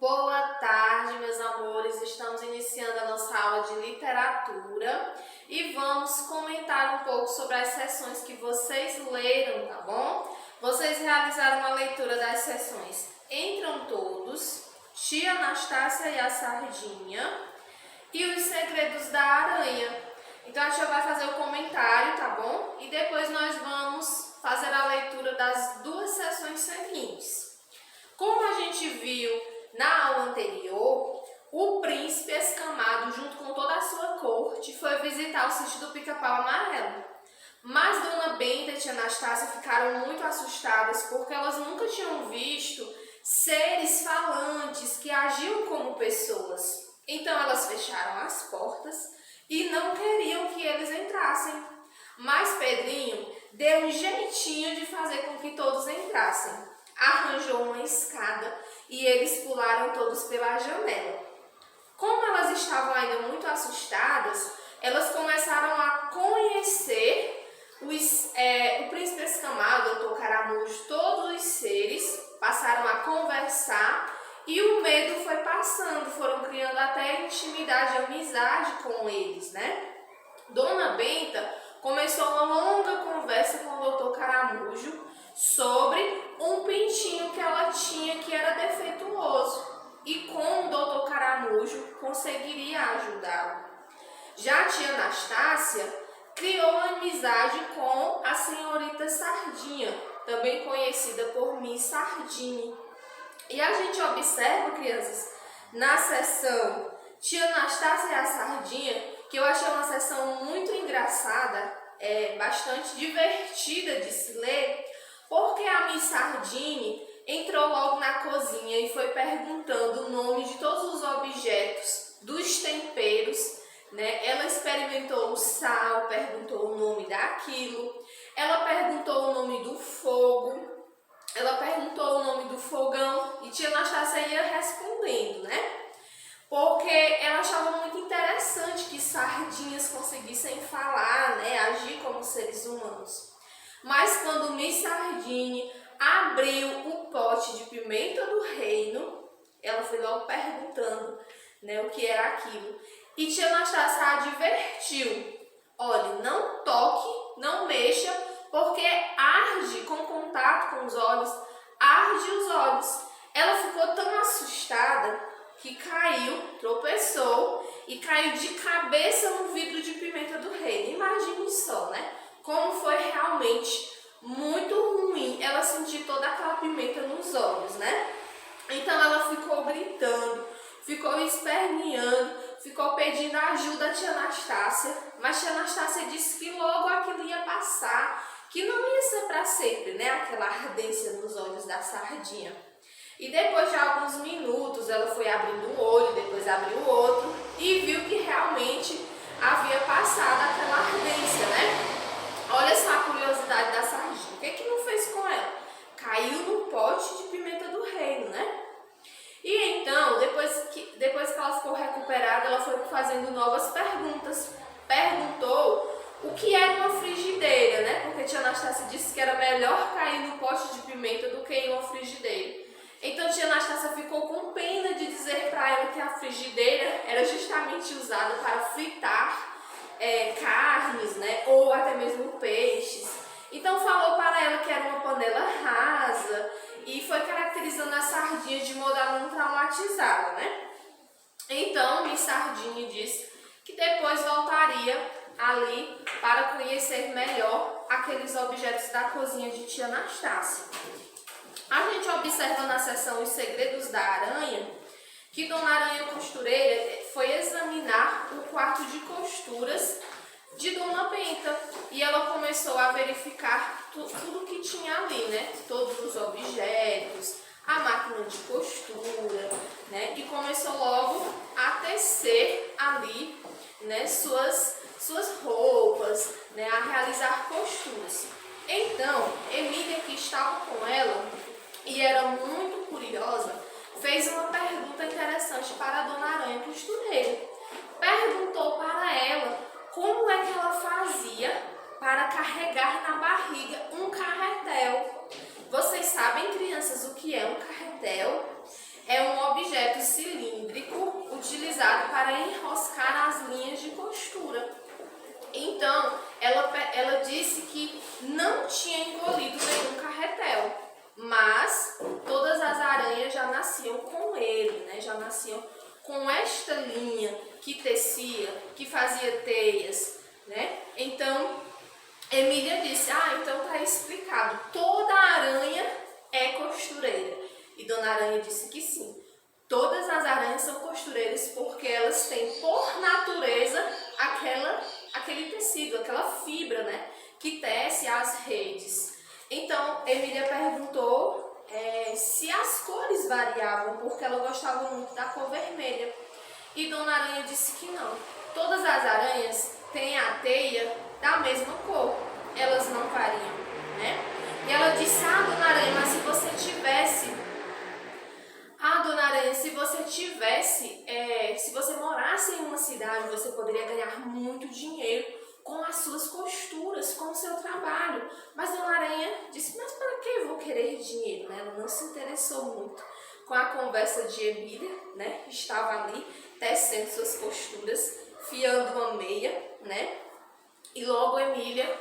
Boa tarde, meus amores. Estamos iniciando a nossa aula de literatura e vamos comentar um pouco sobre as sessões que vocês leram, tá bom? Vocês realizaram uma leitura das sessões Entram Todos, Tia Anastácia e a Sardinha e Os Segredos da Aranha. Então a tia vai fazer o comentário, tá bom? E depois nós vamos fazer a leitura das duas sessões seguintes. Como a gente viu na aula anterior, o príncipe escamado, junto com toda a sua corte, foi visitar o sítio do Pica-Pau Amarelo. Mas Dona Benta e Tia Anastácia ficaram muito assustadas porque elas nunca tinham visto seres falantes que agiam como pessoas. Então elas fecharam as portas e não queriam que eles entrassem. Mas Pedrinho deu um jeitinho de fazer com que todos entrassem. Arranjou uma escada e eles pularam todos pela janela. Como elas estavam ainda muito assustadas, elas começaram a conhecer o príncipe escamado, o Doutor Caramujo, todos os seres passaram a conversar e o medo foi passando, foram criando até intimidade e amizade com eles, né? Dona Benta começou uma longa conversa com o Doutor Caramujo sobre um pintinho que ela tinha que era defeituoso e como o Doutor Caramujo conseguiria ajudá-lo. Já a Tia Anastácia criou uma amizade com a Senhorita Sardinha, também conhecida por Miss Sardinha. E a gente observa, crianças, na sessão Tia Anastácia e a Sardinha, que eu achei uma sessão muito engraçada, bastante divertida de se ler, porque a Miss Sardinha entrou logo na cozinha e foi perguntando o nome de todos os objetos, dos temperos, né? Ela experimentou o sal, perguntou o nome daquilo, ela perguntou o nome do fogo, ela perguntou o nome do fogão e Tia Anastácia ia respondendo, né? Porque ela achava muito interessante que sardinhas conseguissem falar, né? Agir como seres humanos. Mas quando Miss Sardinha abriu o pote de pimenta do reino, ela foi logo perguntando, né, o que era aquilo. E Tia Anastácia advertiu: olha, não toque, não mexa, porque arde com contato com os olhos, arde os olhos. Ela ficou tão assustada que caiu, tropeçou e caiu de cabeça no vidro de pimenta do reino. Imagine só, né? Como foi realmente muito ruim ela sentir toda aquela pimenta nos olhos, né? Então ela ficou gritando, ficou esperneando, ficou pedindo ajuda a Tia Anastácia, mas Tia Anastácia disse que logo aquilo ia passar, que não ia ser para sempre, né? Aquela ardência nos olhos da sardinha. E depois de alguns minutos ela foi abrindo um olho, depois abriu o outro e viu que realmente havia passado aquela ardência, né? Olha só a curiosidade da sardinha. O que não fez com ela? Caiu no pote de pimenta do reino, né? E então, depois que ela ficou recuperada, ela foi fazendo novas perguntas. Perguntou o que era uma frigideira, né? Porque Tia Anastácia disse que era melhor cair no pote de pimenta do que em uma frigideira. Então Tia Anastácia ficou com pena de dizer para ela que a frigideira era justamente usada para fritar carnes, né, ou até mesmo peixes. Então falou para ela que era uma panela rasa e foi caracterizando a sardinha de modo a não traumatizá-la, né? Então Miss Sardinha disse que depois voltaria ali para conhecer melhor aqueles objetos da cozinha de Tia Anastácia. A gente observa na sessão Os Segredos da Aranha que Dona Aranha Costureira foi examinar o quarto de costuras de Dona Benta e ela começou a verificar tudo que tinha ali, né? Todos os objetos, a máquina de costura, né? E começou logo a tecer ali, né, suas roupas, né, a realizar costuras. Então, Emília, que estava com ela e era muito curiosa, fez uma pergunta interessante para a Dona Aranha Costureira. Perguntou para ela como é que ela fazia para carregar na barriga um carretel. Vocês sabem, crianças, o que é um carretel? É um objeto para enroscar as linhas de costura. Então, ela disse que não tinha engolido nenhum carretel, mas todas as aranhas já nasciam com ele, né? Já nasciam com esta linha que tecia, que fazia teias, né? Então, Emília disse, então tá explicado, toda aranha é costureira. E Dona Aranha disse que sim, todas as aranhas são costureiras porque elas têm por natureza aquele tecido, aquela fibra, né, que tece as redes. Então, Emília perguntou se as cores variavam, porque ela gostava muito da cor vermelha. E Dona Aranha disse que não. Todas as aranhas têm a teia da mesma cor, elas não variam, né? E ela disse, Dona Aranha, mas se você se você morasse em uma cidade, você poderia ganhar muito dinheiro com as suas costuras, com o seu trabalho. Mas Dona Aranha disse, mas para que eu vou querer dinheiro? Né? Ela não se interessou muito com a conversa de Emília, né? Estava ali tecendo suas costuras, fiando uma meia, né? E logo Emília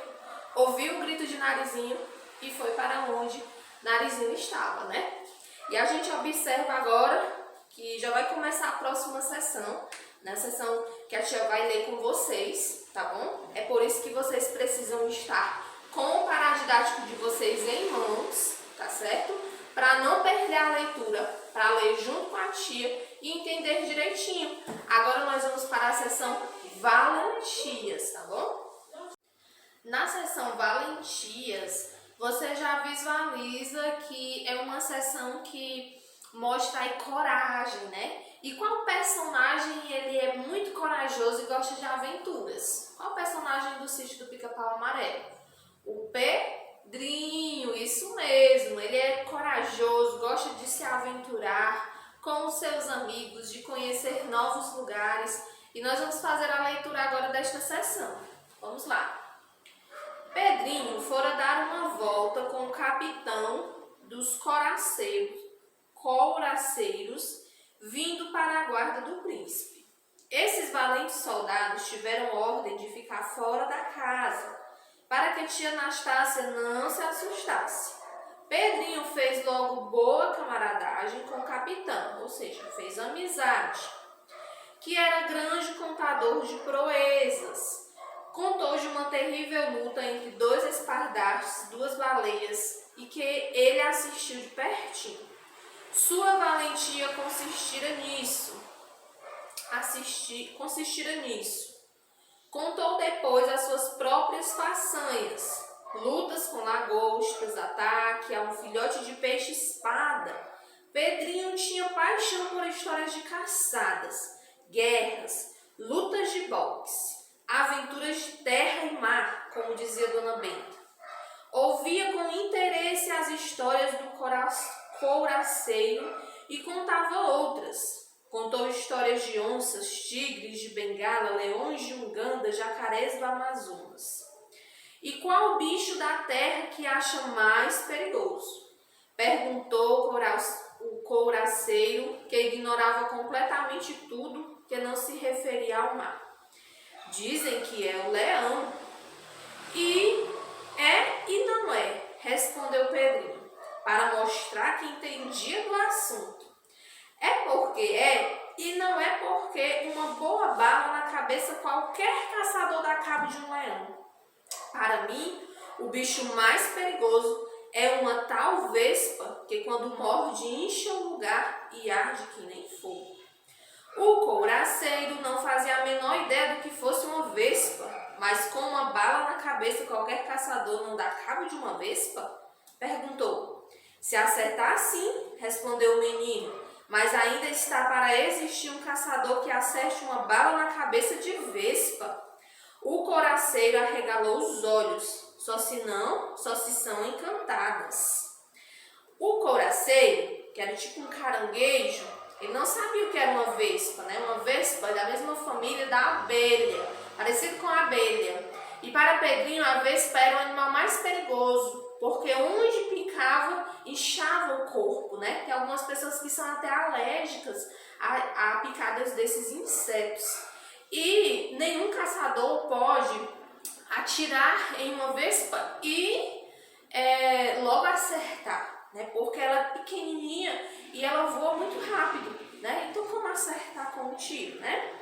ouviu o grito de Narizinho e foi para onde Narizinho estava, né? E a gente observa agora que já vai começar a próxima sessão, na sessão que a tia vai ler com vocês, tá bom? É por isso que vocês precisam estar com o paradidático de vocês em mãos, tá certo? Para não perder a leitura, para ler junto com a tia e entender direitinho. Agora nós vamos para a sessão Valentias, tá bom? Na sessão Valentias, você já visualiza que é uma sessão que mostra aí coragem, né? E qual personagem ele é muito corajoso e gosta de aventuras? Qual personagem do Sítio do Pica-Pau Amarelo? O Pedrinho, isso mesmo. Ele é corajoso, gosta de se aventurar com os seus amigos, de conhecer novos lugares. E nós vamos fazer a leitura agora desta sessão. Vamos lá. Pedrinho fora dar uma volta com o capitão dos couraceiros vindo para a guarda do príncipe. Esses valentes soldados tiveram ordem de ficar fora da casa, para que tia Anastácia não se assustasse. Pedrinho fez logo boa camaradagem com o capitão, ou seja, fez amizade, que era grande contador de proezas. Contou de uma terrível luta entre dois espardastes, duas baleias, e que ele assistiu de pertinho. Sua valentia consistira nisso. Contou depois as suas próprias façanhas, lutas com lagostas, ataque a um filhote de peixe-espada. Pedrinho tinha paixão por histórias de caçadas, guerras, lutas de boxe, aventuras de terra e mar, como dizia Dona Benta. Ouvia com interesse as histórias do couraceiro e contava outras. Contou histórias de onças, tigres de Bengala, leões de Uganda, jacarés do Amazonas. E qual bicho da terra que acha mais perigoso? Perguntou o couraceiro, que ignorava completamente tudo que não se referia ao mar. Dizem que é o leão. E não é, respondeu Pedrinho, para mostrar que entendia do assunto. É porque é e não é porque uma boa bala na cabeça qualquer caçador dá cabo de um leão. Para mim, o bicho mais perigoso é uma tal vespa que quando morde incha o lugar e arde que nem fogo. O couraceiro não fazia a menor ideia do que fosse uma vespa, mas com uma bala na cabeça qualquer caçador não dá cabo de uma vespa? Perguntou. Se acertar sim, respondeu o menino, mas ainda está para existir um caçador que acerte uma bala na cabeça de vespa. O couraceiro arregalou os olhos, só se são encantadas. O couraceiro, que era tipo um caranguejo, ele não sabia o que era uma vespa, né? Uma vespa é da mesma família da abelha, parecido com a abelha. E para Pedrinho, a vespa era o animal mais perigoso, porque onde picava, inchava o corpo, né? Tem algumas pessoas que são até alérgicas a picadas desses insetos. E nenhum caçador pode atirar em uma vespa e logo acertar, né? Porque ela é pequenininha e ela voa muito rápido, né? Então como acertar com um tiro, né?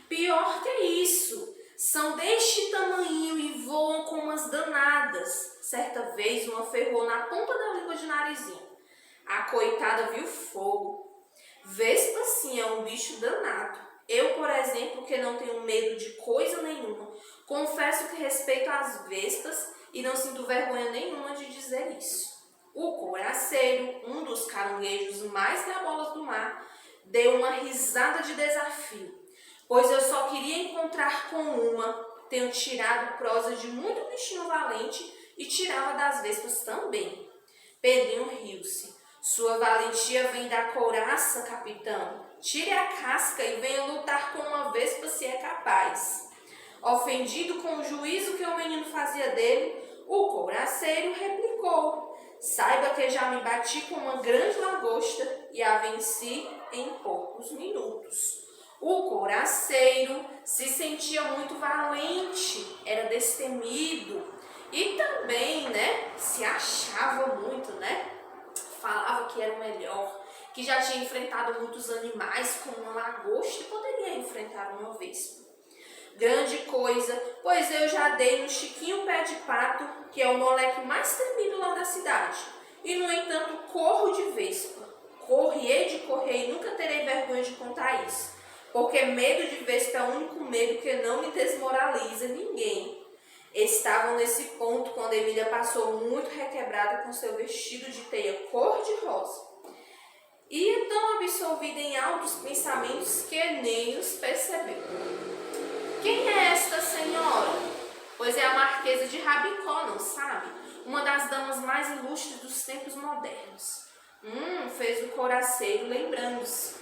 Pior que isso, são deste tamanho e voam como umas danadas. Certa vez uma ferrou na ponta da língua de Narizinho. A coitada viu fogo. Vespa sim é um bicho danado. Eu, por exemplo, que não tenho medo de coisa nenhuma, confesso que respeito as vespas e não sinto vergonha nenhuma de dizer isso. O couraceiro, um dos caranguejos mais diabolos do mar, deu uma risada de desafio, pois eu só queria encontrar com uma. Tenho tirado prosa de muito bichinho valente e tirava das vespas também. Pedrinho riu-se. Sua valentia vem da couraça, capitão. Tire a casca e venha lutar com uma vespa se é capaz. Ofendido com o juízo que o menino fazia dele, o couraceiro replicou: saiba que já me bati com uma grande lagosta e a venci em poucos minutos. O couraceiro se sentia muito valente, era destemido e também, se achava muito, falava que era o melhor, que já tinha enfrentado muitos animais como uma lagosta e poderia enfrentar uma vespa. Grande coisa, pois eu já dei no Chiquinho Pé de Pato, que é o moleque mais temido lá da cidade. E, no entanto, corro de vespa. Corro e hei de correr e nunca terei vergonha de contar isso. Porque medo de vespa é o único medo que não me desmoraliza ninguém. Estavam nesse ponto quando Emília passou muito requebrada com seu vestido de teia cor-de-rosa. Ia tão absorvida em altos pensamentos que nem os percebeu. Quem é esta senhora? Pois é a Marquesa de Rabicó, não sabe? Uma das damas mais ilustres dos tempos modernos. Fez o couraceiro lembrando-se.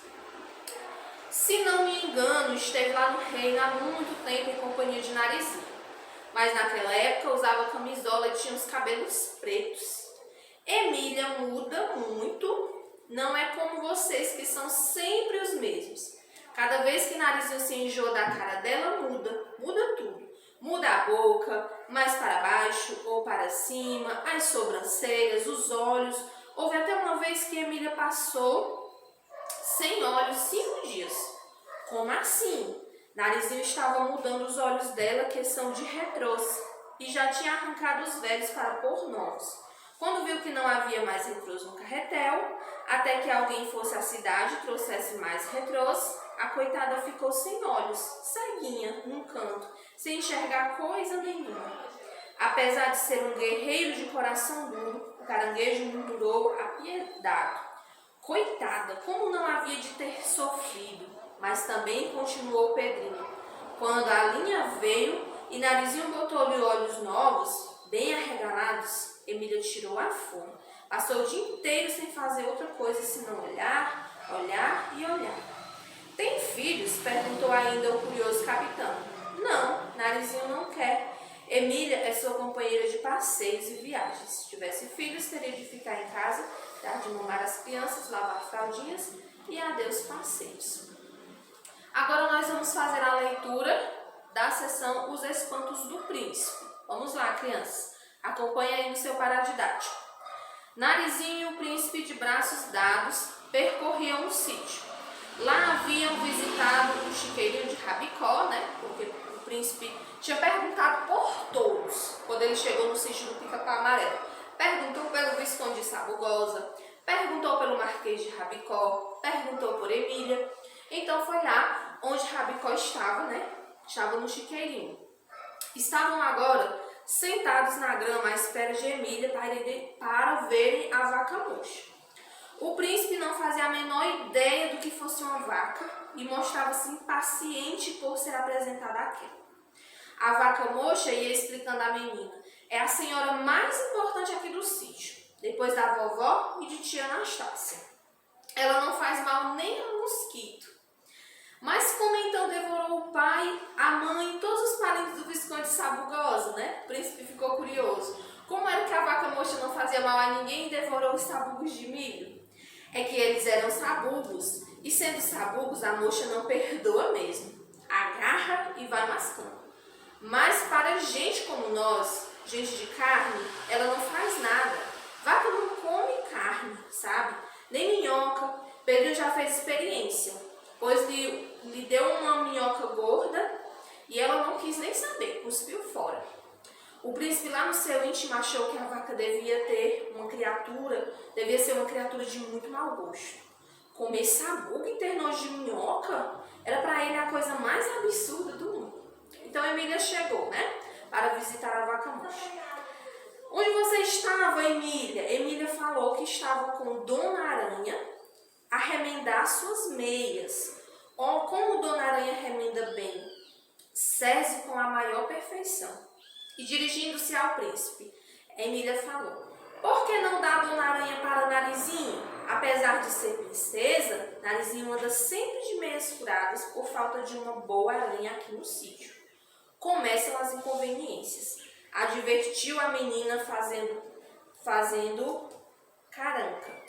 Se não me engano, esteve lá no reino há muito tempo em companhia de Narizinho. Mas naquela época usava camisola e tinha os cabelos pretos. Emília muda muito, não é como vocês que são sempre os mesmos. Cada vez que Narizinho se enjoa da cara dela, muda tudo. Muda a boca, mais para baixo ou para cima, as sobrancelhas, os olhos. Houve até uma vez que Emília passou sem olhos 5 dias. Como assim? Narizinho estava mudando os olhos dela, que são de retrôs, e já tinha arrancado os velhos para pôr novos. Quando viu que não havia mais retrôs no carretel, até que alguém fosse à cidade e trouxesse mais retrôs, a coitada ficou sem olhos, ceguinha, num canto, sem enxergar coisa nenhuma. Apesar de ser um guerreiro de coração duro, o caranguejo murmurou apiedado. Coitada, como não havia de ter sofrido, mas também continuou Pedrinho. Quando a linha veio e Narizinho botou-lhe olhos novos, bem arregalados, Emília tirou a fome. Passou o dia inteiro sem fazer outra coisa senão olhar, olhar e olhar. Tem filhos? Perguntou ainda o curioso capitão. Não, Narizinho não quer. Emília é sua companheira de passeios e viagens. Se tivesse filhos, teria de ficar em casa, dar de mamar as crianças, lavar fraldinhas e adeus passeios. Agora nós vamos fazer a leitura da sessão Os Espantos do Príncipe. Vamos lá, crianças. Acompanhe aí no seu paradidático. Narizinho e o príncipe de braços dados percorriam um sítio. Lá haviam visitado o chiqueirinho de Rabicó, porque o príncipe tinha perguntado por todos quando ele chegou no sítio do Pica-Pau Amarelo. Perguntou pelo Visconde de Sabugosa, perguntou pelo Marquês de Rabicó, perguntou por Emília. Então foi lá onde Rabicó estava, Estava no chiqueirinho. Estavam agora sentados na grama à espera de Emília para verem a vaca mocha. O príncipe não fazia a menor ideia do que fosse uma vaca e mostrava-se impaciente por ser apresentada àquela. A vaca mocha ia explicando à menina: é a senhora mais importante aqui do sítio, depois da vovó e de tia Anastácia. Ela não faz mal nem a mosquito. Mas como então devorou o pai, a mãe e todos os parentes do Visconde Sabugosa, O príncipe ficou curioso. Como era que a vaca mocha não fazia mal a ninguém e devorou os sabugos de milho? É que eles eram sabugos E sendo sabugos, a moxa não perdoa mesmo. Agarra e vai mascando. Mas para gente como nós, gente de carne, ela não faz nada. Vaca não come carne, sabe? Nem minhoca. Pedro já fez experiência, pois lhe deu uma minhoca gorda e ela não quis nem saber, cuspiu fora. O príncipe lá no seu íntimo achou que a vaca devia ser uma criatura de muito mau gosto. Comer sabugo e ter nojo de minhoca era para ele a coisa mais absurda do mundo. Então Emília chegou, para visitar a vaca mocha. Onde você estava, Emília? Emília falou que estava com Dona Aranha a remendar suas meias. Como Dona Aranha remenda bem? Serve com a maior perfeição. E dirigindo-se ao príncipe, Emília falou: por que não dá a Dona Aranha para Narizinho? Apesar de ser princesa, Narizinho anda sempre de meias furadas por falta de uma boa aranha aqui no sítio. Começam as inconveniências. Advertiu a menina fazendo caranca.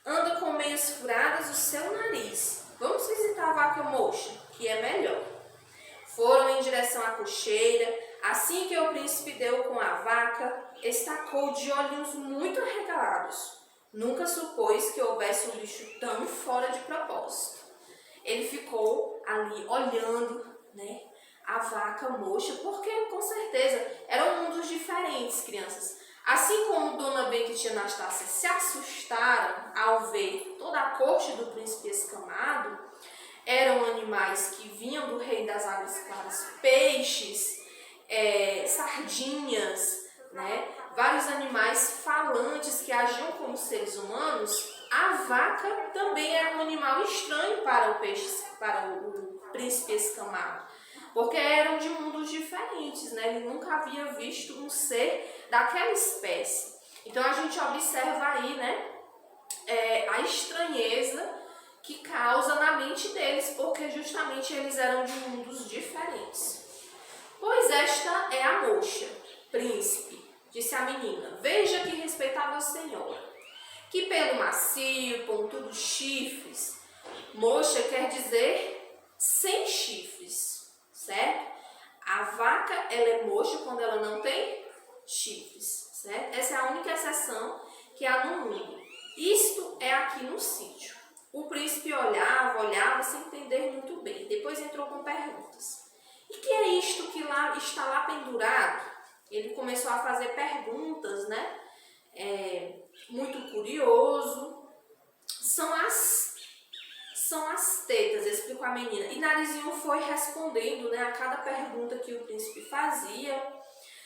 Anda com meias furadas o seu nariz. Vamos visitar a vaca mocha, que é melhor. Foram em direção à cocheira. Assim que o príncipe deu com a vaca, estacou de olhinhos muito arregalados. Nunca supôs que houvesse um bicho tão fora de propósito. Ele ficou ali olhando, a vaca mocha, porque com certeza eram mundos diferentes, crianças. Assim como Dona Benta e Tia Anastácia se assustaram ao ver toda a corte do príncipe escamado, eram animais que vinham do Rei das Águas Claras, peixes, sardinhas, vários animais falantes que agiam como seres humanos. A vaca também era um animal estranho para o príncipe escamado, porque eram de mundos diferentes, Ele nunca havia visto um ser daquela espécie. Então a gente observa aí, a estranheza que causa na mente deles, porque justamente eles eram de mundos diferentes. Pois esta é a mocha, príncipe, disse a menina, veja que respeitável senhora, que pelo macio, pontudo chifres, mocha quer dizer sem chifres, certo? A vaca, ela é mocha quando ela não tem chifres, certo? Essa é a única exceção que há no mundo. Isto é aqui no sítio. O príncipe olhava sem entender muito bem. Depois entrou com perguntas. E que é isto que está lá pendurado? Ele começou a fazer perguntas, muito curioso. São as tetas, explicou a menina. E Narizinho foi respondendo, a cada pergunta que o príncipe fazia,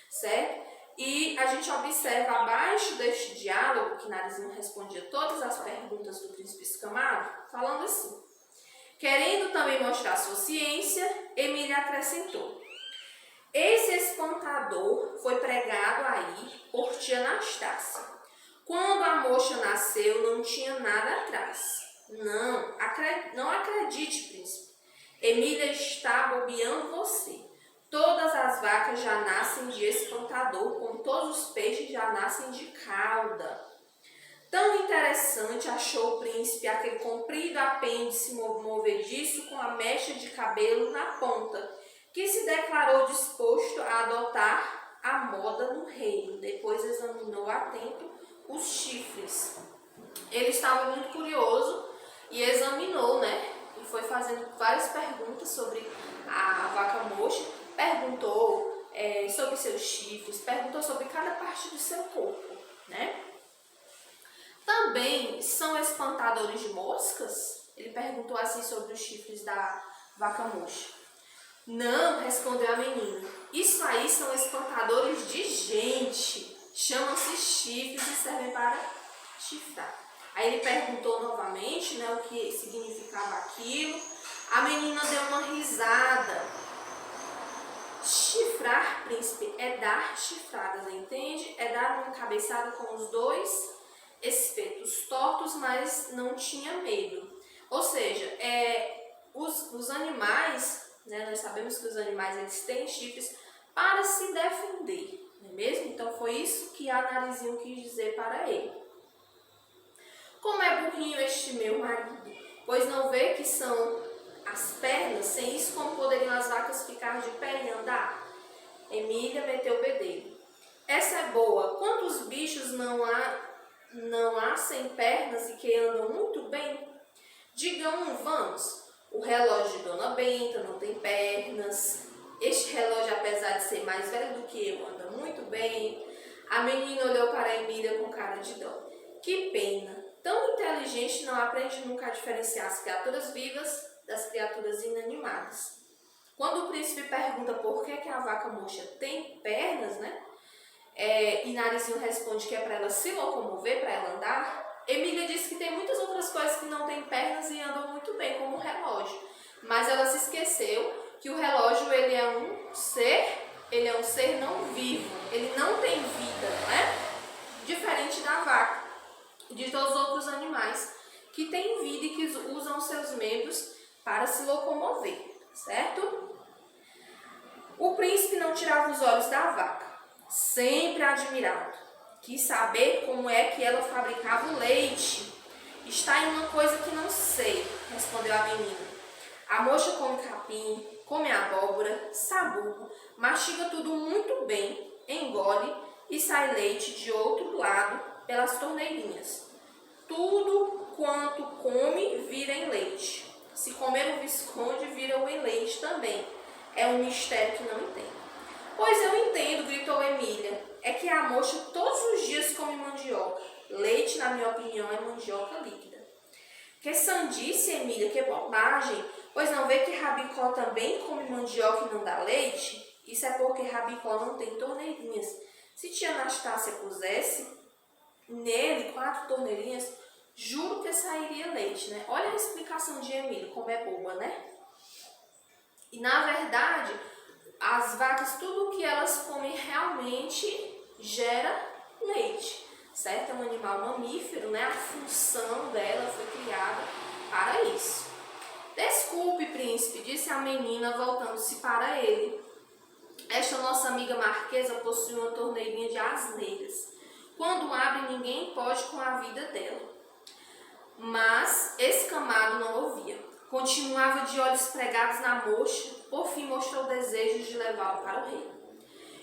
certo? E a gente observa abaixo deste diálogo, que Narizinho respondia todas as perguntas do príncipe escamado, falando assim. Querendo também mostrar sua ciência, Emília acrescentou. Esse espantador foi pregado aí por tia Anastácia. Quando a mocha nasceu, não tinha nada atrás. Não acredite, príncipe. Emília está bobeando você. Todas as vacas já nascem de espantador, como todos os peixes já nascem de cauda. Tão interessante achou o príncipe aquele comprido apêndice movediço com a mecha de cabelo na ponta, que se declarou disposto a adotar a moda no reino. Depois examinou atento os chifres. Ele estava muito curioso e examinou, E foi fazendo várias perguntas sobre a vaca mocha. Perguntou sobre seus chifres, perguntou sobre cada parte do seu corpo, Também são espantadores de moscas? Ele perguntou assim sobre os chifres da vaca mocha. Não, respondeu a menina. Isso aí são espantadores de gente. Chamam-se chifres e servem para chifrar. Aí ele perguntou novamente, o que significava aquilo. A menina deu uma risada. Chifrar, príncipe, é dar chifradas, entende? É dar uma cabeçada com os dois espetos tortos, mas não tinha medo. Ou seja, os animais, nós sabemos que os animais eles têm chifres para se defender, não é mesmo? Então foi isso que a Narizinho quis dizer para ele. Como é burrinho este meu marido, Pois não vê que são as pernas, sem isso como poderiam as vacas ficar de pé e andar? Emília meteu o bedelho. Essa é boa. Quantos bichos não há sem pernas e que andam muito bem? Diga um, vamos. O relógio de Dona Benta não tem pernas. Este relógio, apesar de ser mais velho do que eu, anda muito bem. A menina olhou para a Emília com cara de dó. Que pena. Tão inteligente não aprende nunca a diferenciar as criaturas vivas das criaturas inanimadas. Quando o príncipe pergunta por que a vaca mocha tem pernas, né? E Narizinho responde que é para ela se locomover, para ela andar, Emília diz que tem muitas outras coisas que não têm pernas e andam muito bem, como o relógio. Mas ela se esqueceu que o relógio ele é um ser não vivo, ele não tem vida, não é? Diferente da vaca e de todos os outros animais que têm vida e que usam seus membros para se locomover, certo? O príncipe não tirava os olhos da vaca, sempre admirado. Quis saber como é que ela fabricava o leite. Está em uma coisa que não sei, respondeu a menina. A mocha come capim, come abóbora, sabugo, mastiga tudo muito bem, engole e sai leite de outro lado pelas torneirinhas. Tudo quanto come vira em leite. Se comer o Visconde, vira o em leite também. É um mistério que não entendo. Pois eu entendo, gritou Emília. É que a mocha todos os dias come mandioca. Leite, na minha opinião, é mandioca líquida. Que sandice, Emília, que bobagem. Pois não vê que Rabicó também come mandioca e não dá leite? Isso é porque Rabicó não tem torneirinhas. Se tia Anastácia pusesse nele 4 torneirinhas, juro que sairia leite, né? Olha a explicação de Emília, como é boba, né? E na verdade, as vacas, tudo que elas comem realmente gera leite, certo? É um animal mamífero, né? A função dela foi criada para isso. Desculpe, príncipe, disse a menina, voltando-se para ele. Esta nossa amiga marquesa possui uma torneirinha de asneiras. Quando abre, ninguém pode com a vida dela. Mas escamado não ouvia. Continuava de olhos pregados na mocha, por fim mostrou o desejo de levá-lo para o reino.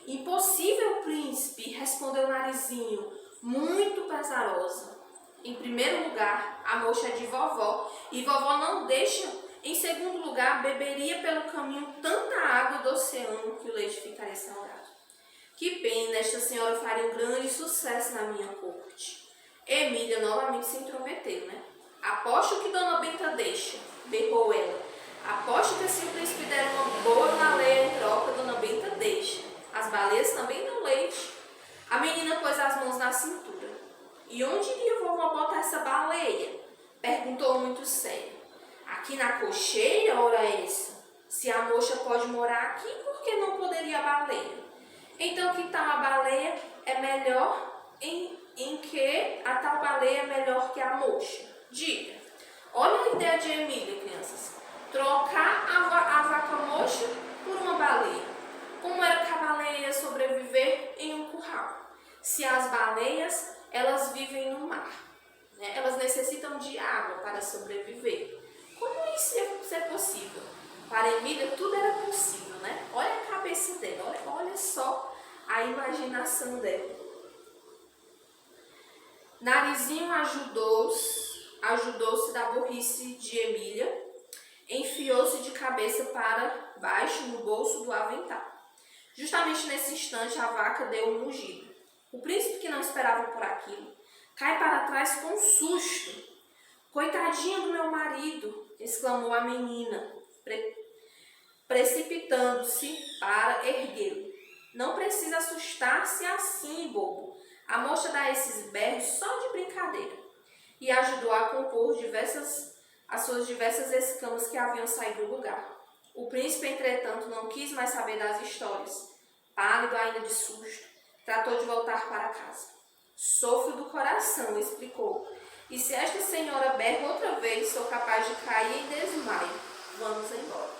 Impossível, príncipe, respondeu Narizinho, muito pesarosa. Em primeiro lugar, a mocha é de vovó, e vovó não deixa. Em segundo lugar, beberia pelo caminho tanta água do oceano que o leite ficaria salgado. Que pena, esta senhora faria um grande sucesso na minha corte. Emília novamente se intrometeu, né? Aposto que Dona Benta deixa, berrou ela. Aposto que se o príncipe der uma boa baleia em troca, Dona Benta deixa. As baleias também dão leite. A menina pôs as mãos na cintura. E onde iria vovó botar essa baleia? Perguntou muito sério. Aqui na cocheira, ora essa? Se a mocha pode morar aqui, por que não poderia a baleia? Então que tal a baleia é melhor em que a tal baleia é melhor que a mocha? Diga. Olha a ideia de Emília, crianças. Trocar a vaca mocha por uma baleia. Como era que a baleia ia sobreviver em um curral? Se as baleias, elas vivem no mar, né? Elas necessitam de água para sobreviver. Como isso ia ser possível? Para Emília, tudo era possível, né? Olha a cabeça dela, olha só a imaginação dela. Narizinho ajudou-se da burrice de Emília, enfiou-se de cabeça para baixo no bolso do avental. Justamente nesse instante, a vaca deu um mugido. O príncipe, que não esperava por aquilo, cai para trás com um susto. Coitadinho do meu marido, exclamou a menina, precipitando-se para erguê-lo. Não precisa assustar-se assim, bobo. A mocha dá esses berros só de brincadeira. E ajudou a compor as suas diversas escamas que haviam saído do lugar. O príncipe, entretanto, não quis mais saber das histórias. Pálido ainda de susto, tratou de voltar para casa. Sofro do coração, explicou. E se esta senhora berra outra vez, sou capaz de cair em desmaio. Vamos embora.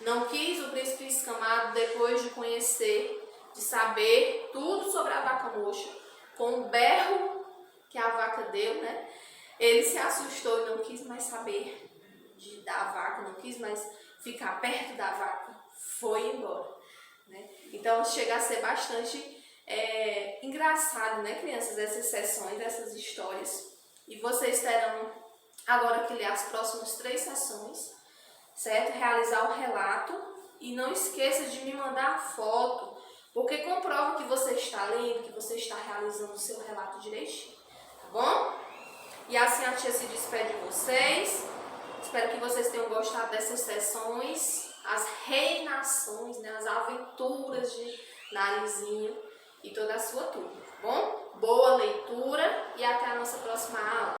Não quis o príncipe escamado, depois de conhecer, de saber tudo sobre a vaca mocha, com o berro que a vaca deu, né? Ele se assustou e não quis mais saber da vaca, não quis mais ficar perto da vaca, foi embora, né? Então chega a ser bastante engraçado, né, crianças, essas sessões, essas histórias. E vocês terão agora que ler as próximas 3 sessões, certo? Realizar o relato e não esqueça de me mandar a foto, porque comprova que você está lendo, que você está realizando o seu relato direitinho, tá bom? E assim a tia se despede de vocês. Espero que vocês tenham gostado dessas sessões, as reinações, né, as aventuras de Narizinho e toda a sua turma, tá bom? Boa leitura e até a nossa próxima aula.